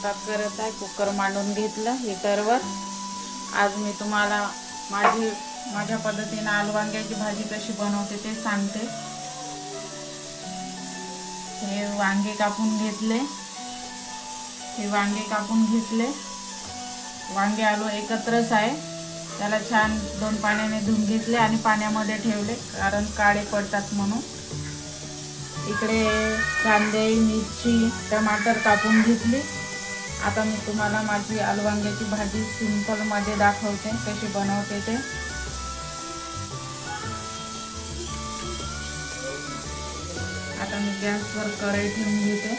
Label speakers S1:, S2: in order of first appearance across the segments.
S1: स्वयंपाक करत आहे. कुकर मांडून घेतलं हीटरवर. आज मी तुम्हाला माझ्या पद्धतीने आलू वांग्याची भाजी कशी बनवते ते सांगते. हे वांगे कापून घेतले. वांगे आलू एकत्रच आहे. त्याला छान 2 पाण्याने धुवून घेतले आणि पाण्यामध्ये ठेवले, कारण काळे पडतात म्हणून. इकडे कांदे, मिरची, टमाटर कापून घेतली. आता मी तुम्हाला माझी आलू वांग्याची भाजी सिंपलमध्ये दाखवते कशी बनवते ते. आता मी गॅसवर कढई ठेवून घेते.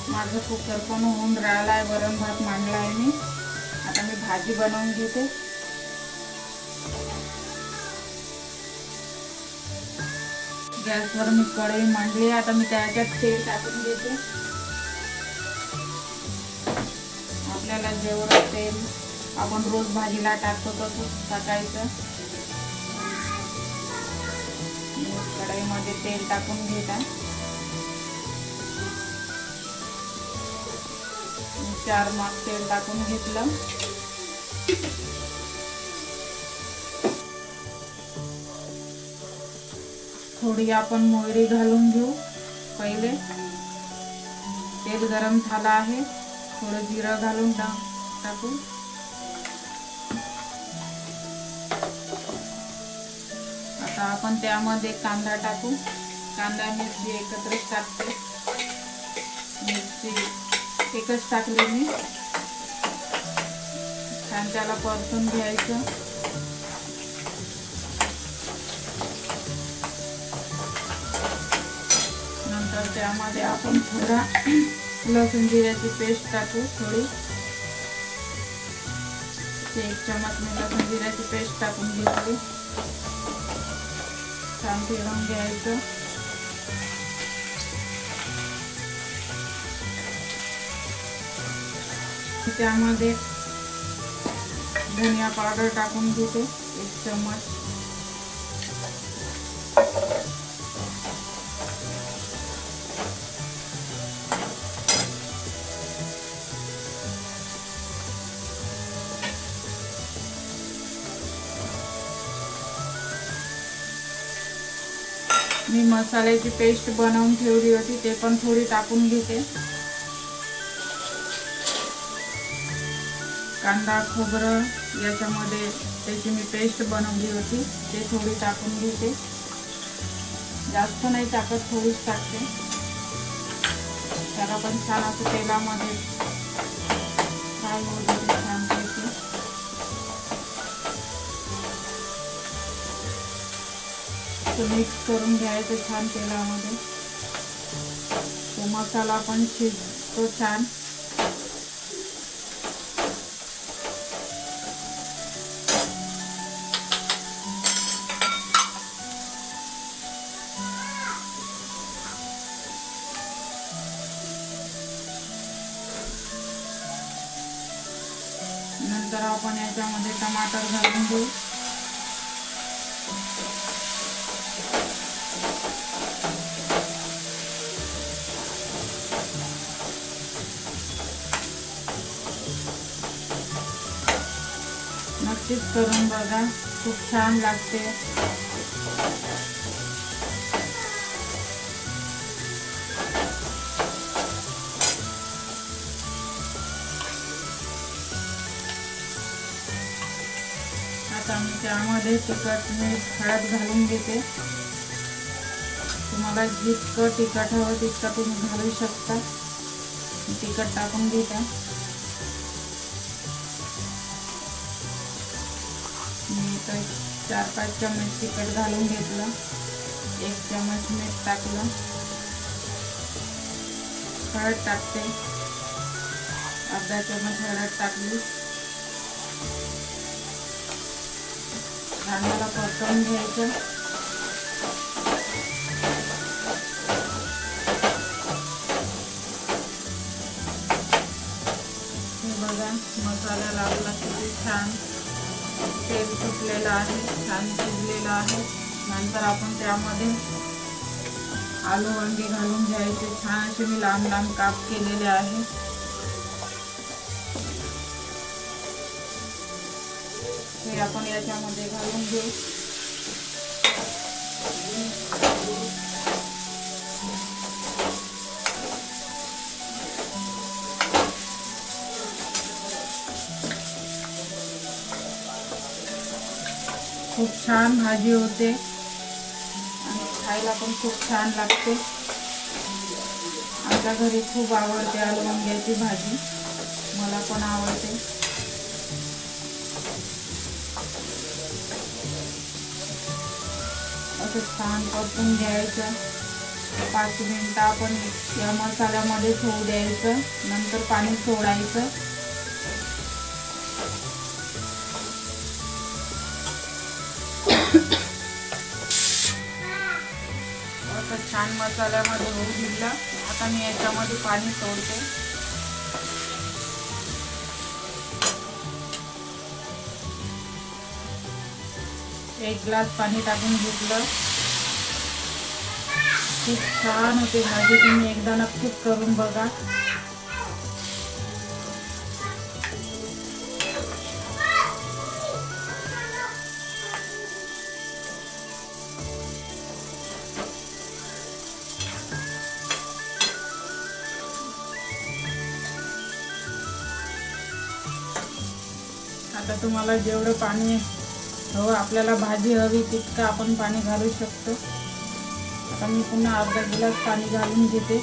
S1: माझं कुकर पण होऊन राहिला आहे. वरण भात मांडला आहे मी. आता मी भाजी बनवून घेते. गॅसवर मी कढई मांडली. आता मी त्याच्यात तेल टाकून घेते. आपल्याला जेवढं तेल आपण रोज भाजीला टाकतो तसंच टाकायचं. कढईमध्ये तेल टाकून घेता. 4 माप तेल टाकून घेतलं. थोडी आपण मोहरी घालून घेऊ. पहिले तेल गरम झालं आहे. थोडं जिरं घालून टाकू. आता आपण त्यामध्ये कांदा टाकू. कांदा मिरची एकत्रच टाकते. मिरची एकच टाकली मी. छान त्याला परतून घ्यायचं. नंतर त्यामध्ये आपण थोडा लसूण जिऱ्याची पेस्ट टाकू. थोडी 1 चमच मी लसूण जिऱ्याची पेस्ट टाकून घेतली. छान फिरवून घ्यायचं. त्यामध्ये धनिया पावडर टाकून घेते 1 चमच. मी मसाल्याची पेस्ट बनवून ठेवली होती, ते पण थोडी टाकून घेते. कांदा खोबरं याच्यामध्ये त्याची मी पेस्ट बनवली होती, ते थोडी टाकून घेते. जास्त नाही टाकत, थोडीच टाकते. त्याला पण छान असं तेलामध्ये फ्राय वगैरे छान पैकी. मिक्स करून घ्यायचं छान तेलामध्ये. तो मसाला पण शिजतो छान. नंतर आपण याच्यामध्ये टमाटर घालून घेऊ. नक्कीच करून बघा, खूप छान लागते. आता मी त्यामध्ये तिखट मीठ हळद घालून घेते. तुम्हाला जितकं तिखट हवं तितकं तुम्ही घालू शकता. तिखट टाकून घेता. मी तर 4-5 चमच तिखट घालून घेतलं. 1 चमच मीठ टाकलं. हळद टाकते. अर्धा चमच हळद टाकली. कांद्याला परतवून घ्यायचं. बघा मसाला लावला किती छान तेल सुटलेलं आहे, छान शिजलेलं आहे. नंतर आपण त्यामध्ये आलू वांगे घालून घ्यायचे. छान असे मी लांब लांब काप केलेले आहे. हे आपण याच्यामध्ये घालून घेऊ. खूप छान भाजी होते आणि खायला पण खूप छान लागते. आमच्या घरी खूप आवडते आलू वांग्याची भाजी, मला पण आवडते. असं छान परतून घ्यायचं. 5 मिनिटं आपण या मसाल्यामध्येच होऊ द्यायचं. नंतर पाणी सोडायचं. असं छान मसाल्यामध्ये होऊ दिलं. आता मी याच्यामध्ये पाणी सोडते. एक ग्लास पाणी टाकून घेतलं. खूप छान होते भाजी. तुम्ही एकदा नक्कीच करून बघा. आता तुम्हाला जेवढं पाणी हवं, आपल्याला भाजी हवी तितकं आपण पाणी घालू शकतो. आता मी पुन्हा अर्धा गिलास पाणी घालून घेते.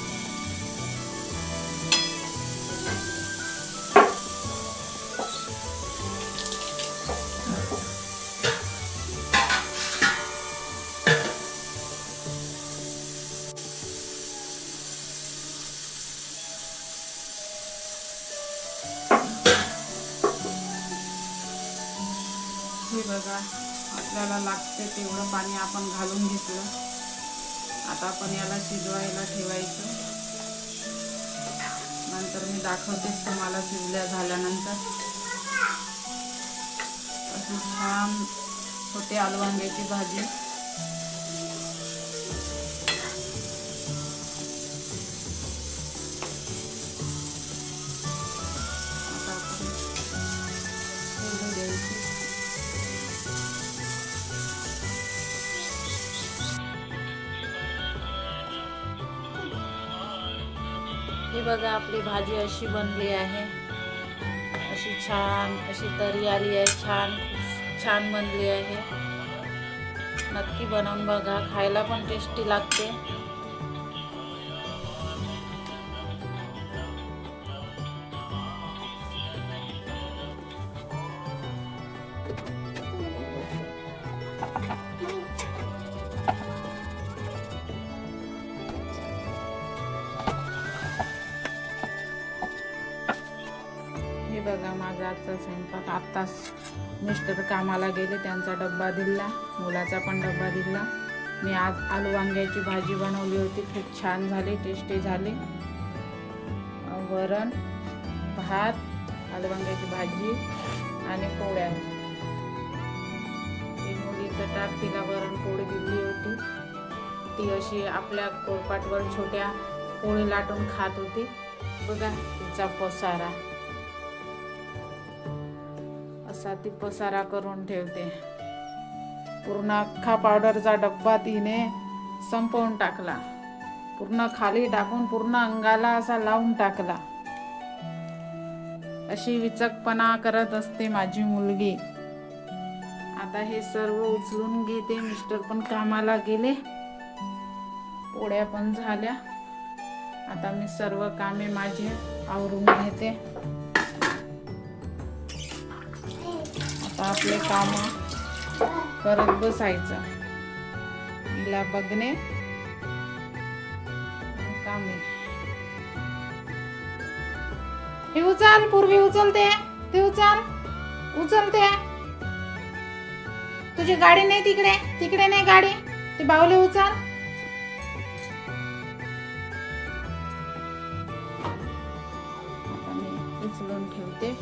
S1: हे बघा आपल्याला लागते तेवढं पाणी आपण घालून घेतलं. आता आपण याला शिजवायला ठेवायचं. नंतर मी दाखवतेच तुम्हाला शिजल्या झाल्यानंतर. अशी छान होते आलू वांग्याची भाजी. आता आपण शिजू द्यायची. हे बघा आपली भाजी अशी बनली आहे. अशी छान अशी तरी आली आहे. छान बनली आहे. नक्की बनवून बघा. खायला पण टेस्टी लागते. हे बघा माझा आजचा स्वयंपाक. आत्ताच मिस्टर कामाला गेले, त्यांचा डब्बा दिला, मुलाचा पण डब्बा दिला. मी आज आलू वांग्याची भाजी बनवली होती. खूप छान झाली, टेस्टी झाली. वरण भात, आलू वांग्याची भाजी आणि पोळ्या. मुलीचं टाक तिला वरण पोळी दिली होती. ती अशी आपल्या पोळपाटवर छोट्या पोळी लाटून खात होती. बघा तिचा पसारा असा ती पसारा करून ठेवते. पूर्ण अख्खा पावडरचा डब्बा तिने संपवून टाकला. पूर्ण खाली टाकून पूर्ण अंगाला असा लावून टाकला. अशी विचकपणा करत असते माझी मुलगी. आता हे सर्व उचलून घेते. मिस्टर पण कामाला गेले, पोळ्या पण झाल्या. आता मी सर्व कामे माझे आवरून घेते. आता आपले काम करत बसायचं. हिला बघणे कामे. हे उचल पूर्वी, उचलते ते, उचलते. तुझी गाडी नाही तिकडे नाही गाडी. ते बावले उचल. उचलून ठेवते.